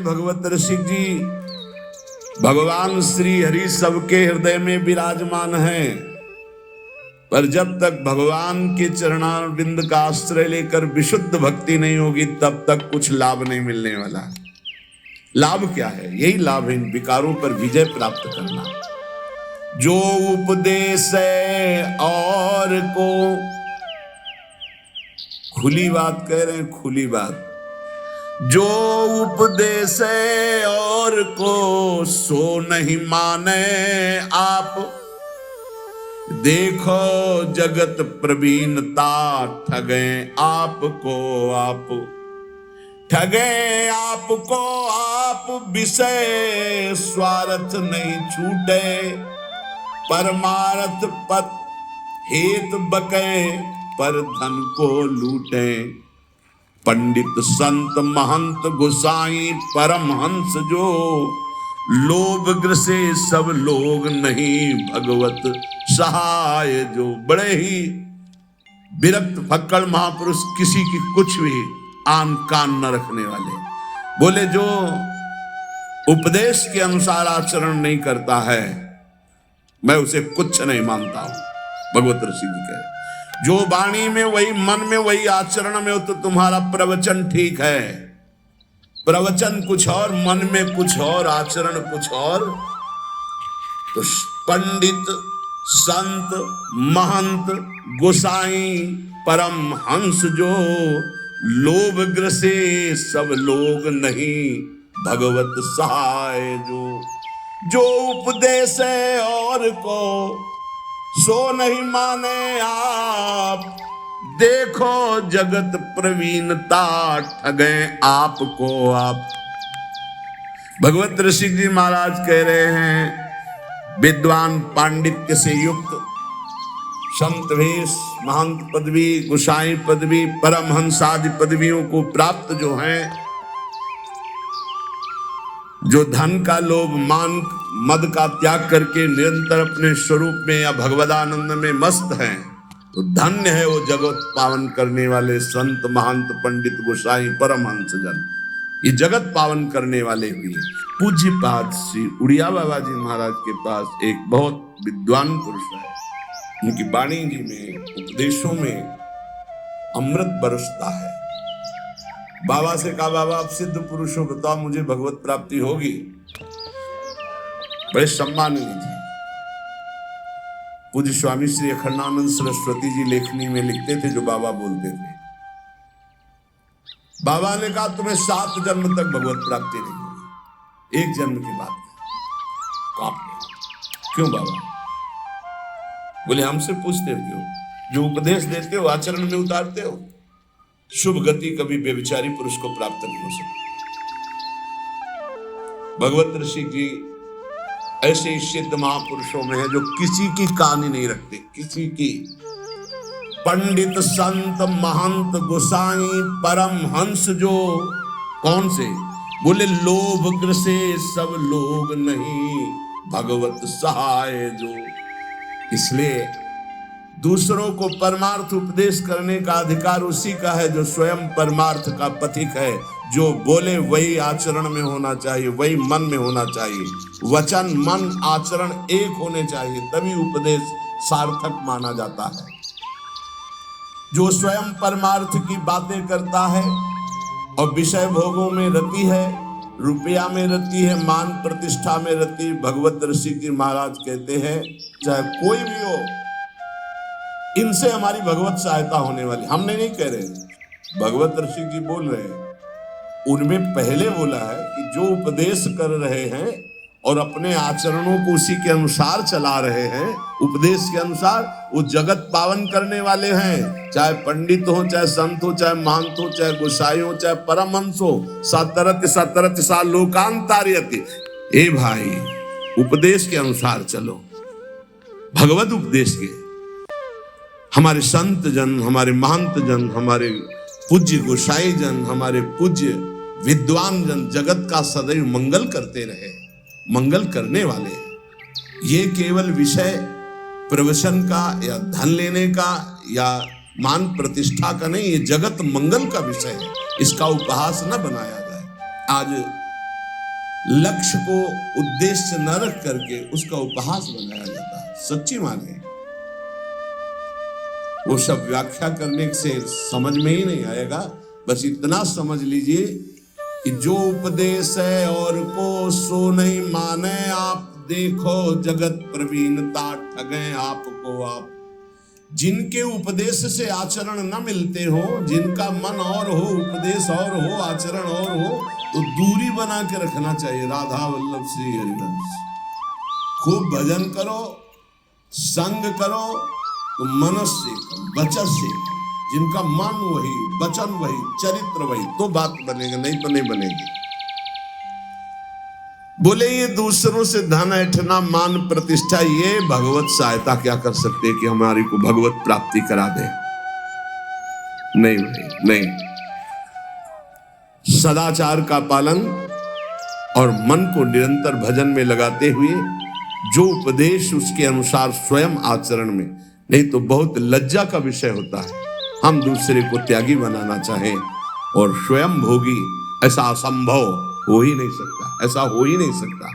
भगवत ऋषि जी, भगवान श्री हरि सबके हृदय में विराजमान हैं, पर जब तक भगवान के चरणारविंद का आश्रय लेकर विशुद्ध भक्ति नहीं होगी तब तक कुछ लाभ नहीं मिलने वाला। लाभ क्या है? यही लाभ है इन विकारों पर विजय प्राप्त करना। जो उपदेश है और को, खुली बात कह रहे हैं, खुली बात, जो उपदेश है और को सो नहीं माने आप, देखो जगत प्रवीणता ठगे आपको आप, ठगे आपको आप, विषय स्वार्थ नहीं छूटे, परमार्थ पद हेत बके, पर धन को लूटे। पंडित संत महंत गोसाई परमहंस जो, लोभ ग्रसे सब लोग नहीं भगवत सहाय जो। बड़े ही विरक्त फक्कड़ महापुरुष, किसी की कुछ भी आन कान न रखने वाले, बोले जो उपदेश के अनुसार आचरण नहीं करता है मैं उसे कुछ नहीं मानता हूं। भगवत ऋषि जी कहे जो वाणी में वही मन में वही आचरण में हो तो तुम्हारा प्रवचन ठीक है, प्रवचन कुछ और मन में कुछ और आचरण कुछ और। तो पंडित संत महंत गोसाई परम हंस जो, लोभ ग्रसे सब लोग नहीं भगवत सहाय जो। जो उपदेश है और को सो नहीं माने आप, देखो जगत प्रवीणता ठगे आपको आप। भगवत ऋषि जी महाराज कह रहे हैं विद्वान पांडित्य से युक्त, संत वेश, महंत पदवी, गोसाई पदवी, परमहंस आदि पदवियों को प्राप्त जो हैं, जो धन का लोभ मान मद का त्याग करके निरंतर अपने स्वरूप में या भगवदानंद में मस्त हैं, तो धन्य है वो जगत पावन करने वाले संत महंत पंडित गोसाई परमहंस जन। ये जगत पावन करने वाले हुए। पूज्य पाद श्री उड़िया बाबा जी महाराज के पास एक बहुत विद्वान पुरुष है, उनकी वाणी जी में उपदेशों में अमृत बरसता है। बाबा से कहा बाबा आप सिद्ध पुरुष हो, बताओ मुझे भगवत प्राप्ति होगी? बड़े सम्मानीय थे। पूज्य स्वामी श्री अखंडानंद सरस्वती जी लेखनी में लिखते थे जो बाबा बोलते थे। बाबा ने कहा तुम्हें 7 जन्म तक भगवत प्राप्ति नहीं होगी, 1 जन्म की बात नहीं। क्यों बाबा? बोले हमसे पूछते हो क्यों? जो उपदेश देते हो आचरण में उतारते हो, शुभ गति कभी बेविचारी पुरुष को प्राप्त नहीं हो सकती। भगवत ऋषि जी ऐसे सिद्ध महापुरुषों में है जो किसी की कहानी नहीं रखते, किसी की। पंडित संत महंत गोसाई परम हंस जो, कौन से? बोले लोभ ग्रसे सब लोग नहीं भगवत सहाय जो। इसलिए दूसरों को परमार्थ उपदेश करने का अधिकार उसी का है जो स्वयं परमार्थ का पथिक है। जो बोले वही आचरण में होना चाहिए, वही मन में होना चाहिए। वचन मन आचरण एक होने चाहिए, तभी उपदेश सार्थक माना जाता है। जो स्वयं परमार्थ की बातें करता है और विषय भोगों में रति है, रुपया में रति है, मान प्रतिष्ठा में रति, भगवत ऋषि जी महाराज कहते हैं चाहे कोई भी हो, इनसे हमारी भगवत सहायता होने वाली। हमने नहीं कह रहे, भगवत ऋषि जी बोल रहे हैं। उनमें पहले बोला है कि जो उपदेश कर रहे हैं और अपने आचरणों को उसी के अनुसार चला रहे हैं, उपदेश के अनुसार, वो जगत पावन करने वाले हैं। चाहे पंडित हो, चाहे संत हो, चाहे महंत हो, चाहे गोसाई हो, चाहे परमहंस हो। सतरत सतरत सा लोकांतार्यति। ए भाई, उपदेश के अनुसार चलो, भगवत उपदेश के। हमारे संत जन, हमारे महंत जन, हमारे पूज्य गोसाई जन, हमारे पूज्य विद्वान जन जगत का सदैव मंगल करते रहे, मंगल करने वाले। ये केवल विषय प्रवचन का या धन लेने का या मान प्रतिष्ठा का नहीं, ये जगत मंगल का विषय है। इसका उपहास न बनाया जाए। आज लक्ष्य को उद्देश्य न रख करके उसका उपहास बनाया जाता है। सच्ची माने वो सब व्याख्या करने से समझ में ही नहीं आएगा। बस इतना समझ लीजिए कि जो उपदेश है और को सो नहीं माने आप, देखो जगत प्रवीणता ठगे आपको आप। जिनके उपदेश से आचरण न मिलते हो, जिनका मन और हो, उपदेश और हो, आचरण और हो, तो दूरी बना के रखना चाहिए। राधा वल्लभ श्री हरिवंश। खूब भजन करो, संग करो, तो मनस से कम, वचन से कम। जिनका मन वही, वचन वही, चरित्र वही, तो बात बनेगा, नहीं तो नहीं बनेगी। बोले ये दूसरों से धन ऐठना, मान प्रतिष्ठा, ये भगवत सहायता क्या कर सकते कि हमारी को भगवत प्राप्ति करा दे? नहीं भाई नहीं। सदाचार का पालन और मन को निरंतर भजन में लगाते हुए जो उपदेश उसके अनुसार स्वयं आचरण में, नहीं तो बहुत लज्जा का विषय होता है हम दूसरे को त्यागी बनाना चाहें और स्वयं भोगी। ऐसा असंभव हो ही नहीं सकता, ऐसा हो ही नहीं सकता।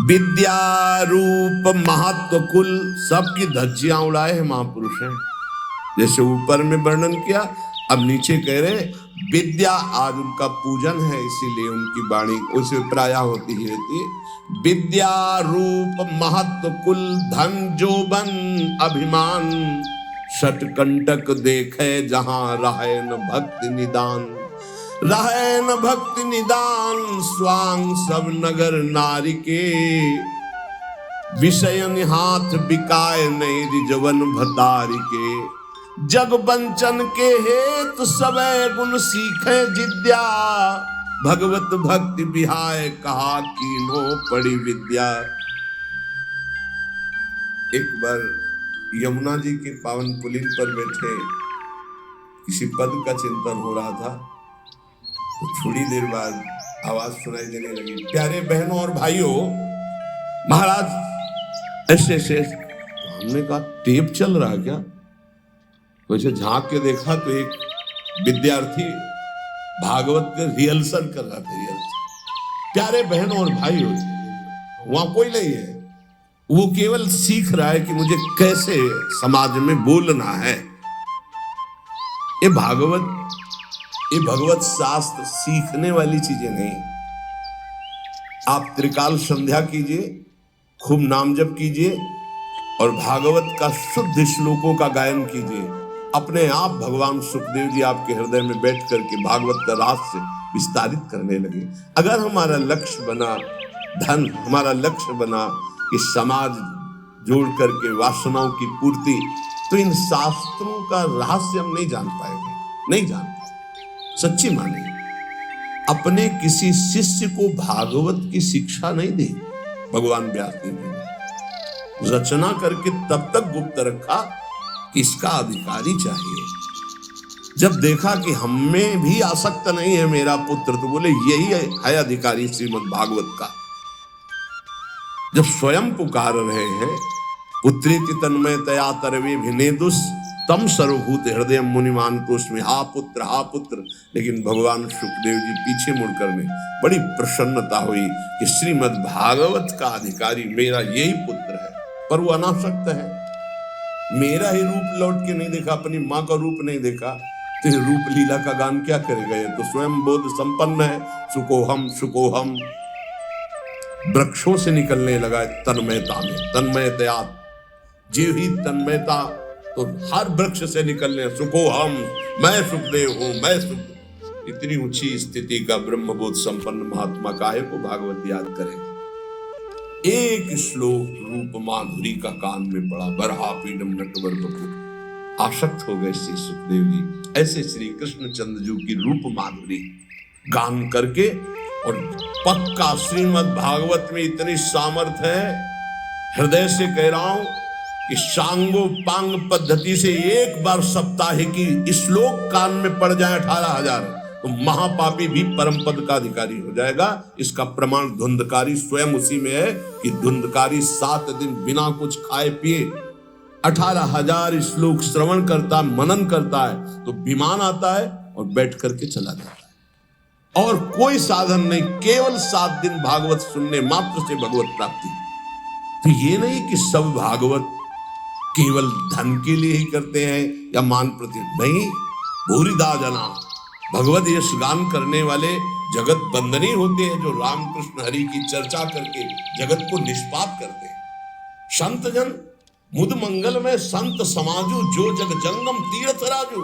विद्या रूप महत्व कुल सबकी धज्जियां उड़ाए हैं महापुरुष हैं। जैसे ऊपर में वर्णन किया, अब नीचे कह रहे विद्या, आज उनका पूजन है इसीलिए उनकी वाणी उसे प्राय होती ही रहती है। विद्या रूप महत्व कुल धन जोबन अभिमान, षटकंटक देखे जहां रहे न भक्ति निदान। रहे न भक्ति निदान स्वांग सब नगर नारी के, विषयन हाथ बिकाए नहीं रिजवन भतारी के। जग बंचन के हेतु सबे गुण सीखे जिद्या, भगवत भक्ति बिहाय कहा कीनो पड़ी विद्या। एक बार यमुना जी के पावन पुलिन पर बैठे किसी पद का चिंतन हो रहा था, तो थोड़ी देर बाद आवाज सुनाई देने लगी, प्यारे बहनों और भाइयों, महाराज ऐसे ऐसे। हमने कहा टेप चल रहा क्या? वैसे झांक के देखा तो एक विद्यार्थी भागवत के रिहर्सल कर रहा था। रिहर्सल। प्यारे बहनों और भाइयों, वहां कोई नहीं है, वो केवल सीख रहा है कि मुझे कैसे समाज में बोलना है। ये भगवत शास्त्र सीखने वाली चीजें नहीं। आप त्रिकाल संध्या कीजिए, खूब नाम जप कीजिए और भागवत का शुद्ध श्लोकों का गायन कीजिए। अपने आप भगवान सुखदेव जी आपके हृदय में बैठ करके भागवत का रहस्य विस्तारित करने लगे। अगर हमारा लक्ष्य बना धन, हमारा लक्ष्य बना कि समाज जोड़ करके वासनाओं की पूर्ति, तो इन शास्त्रों का रहस्य हम नहीं जान पाएंगे, नहीं जान पाएंगे। सच्ची माने अपने किसी शिष्य को भागवत की शिक्षा नहीं दी भगवान व्यास देव ने। रचना करके तब तक गुप्त रखा कि इसका अधिकारी चाहिए। जब देखा कि हमें भी आसक्त नहीं है मेरा पुत्र, तो बोले यही है अधिकारी श्रीमद् भागवत का। जब स्वयं पुकार रहे हैं, पुत्रेति तन्मयतया तरवे भिनेदुस तम सर्वभूत हृदय मुनिमान कोस्मि, हा पुत्र, लेकिन भगवान सुखदेव जी पीछे मुड़कर में बड़ी प्रसन्नता हुई कि श्रीमद् भागवत का अधिकारी मेरा यही पुत्र है। पर वो अनासक्त है, मेरा ही रूप लौट के नहीं देखा, अपनी माँ का रूप नहीं देखा, तो ये रूप लीला का गान क्या करेगा? ये तो स्वयं बोध संपन्न है। सुकोहम वृक्षों से निकलने लगा तन्मयता में, तन्मयतया जीव ही तन्मयता, तो हर वृक्ष से निकलने सुकोहम, मैं सुखदेव हूं, मैं सुख। इतनी ऊंची स्थिति का ब्रह्मबोध संपन्न महात्मा काहे को भागवत याद करें? एक श्लोक रूप माधुरी का कान में पड़ा, बरहा पीडम नटवर बपू, आसक्त हो गए श्री सुखदेव जी। ऐसे श्री कृष्ण चंद्र जी की रूप माधुरी गान करके, और पक्का श्रीमद् भागवत में इतनी सामर्थ्य है, हृदय से कह रहा हूं कि सांगो पांग पद्धति से एक बार सप्ताहिकी श्लोक कान में पड़ जाए 18,000, तो महापापी भी परम पद का अधिकारी हो जाएगा। इसका प्रमाण धुंधकारी स्वयं उसी में है कि धुंधकारी 7 दिन बिना कुछ खाए पिए 18,000 श्लोक श्रवण करता, मनन करता है, तो विमान आता है और बैठ करके चला जाता है। और कोई साधन नहीं, केवल 7 दिन भागवत सुनने मात्र से भगवत प्राप्ति। तो ये नहीं कि सब भागवत केवल धन के लिए ही करते हैं या मान प्रति, नहीं। भूरिदा जना भगवत यश गान करने वाले जगत बंदनी होते हैं, जो रामकृष्ण हरि की चर्चा करके जगत को निष्पाप करते हैं। संत जन मुद मंगल में संत समाजू, जो जग जंगम तीर्थ राजू।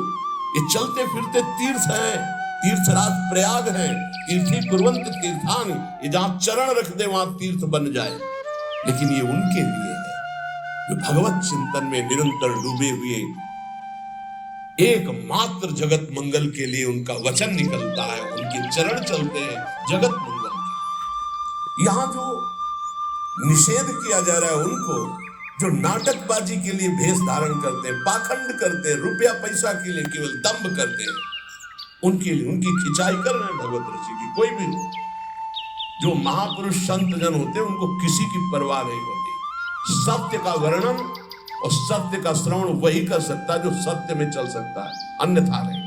ये चलते फिरते तीर्थ हैं, तीर्थराज प्रयाग है, तीर्थी कुर्वंत तीर्थान, ये जहां चरण रख दे वहां तीर्थ बन जाए। लेकिन ये उनके लिए है जो भगवत चिंतन में निरंतर डूबे हुए, एकमात्र जगत मंगल के लिए उनका वचन निकलता है, उनके चरण चलते हैं जगत मंगल के। यहां जो निषेध किया जा रहा है उनको, जो नाटकबाजी के लिए भेष धारण करते हैं, पाखंड करते हैं, रुपया पैसा के लिए केवल दंभ करते हैं, उनके लिए उनकी खिंचाई कर रहे हैं भगवत ऋषि की। कोई भी हो, जो महापुरुष संत जन होते हैं उनको किसी की परवाह नहीं होती। सत्य का वर्णन और सत्य का श्रवण वही कर सकता है जो सत्य में चल सकता है, अन्यथा नहीं।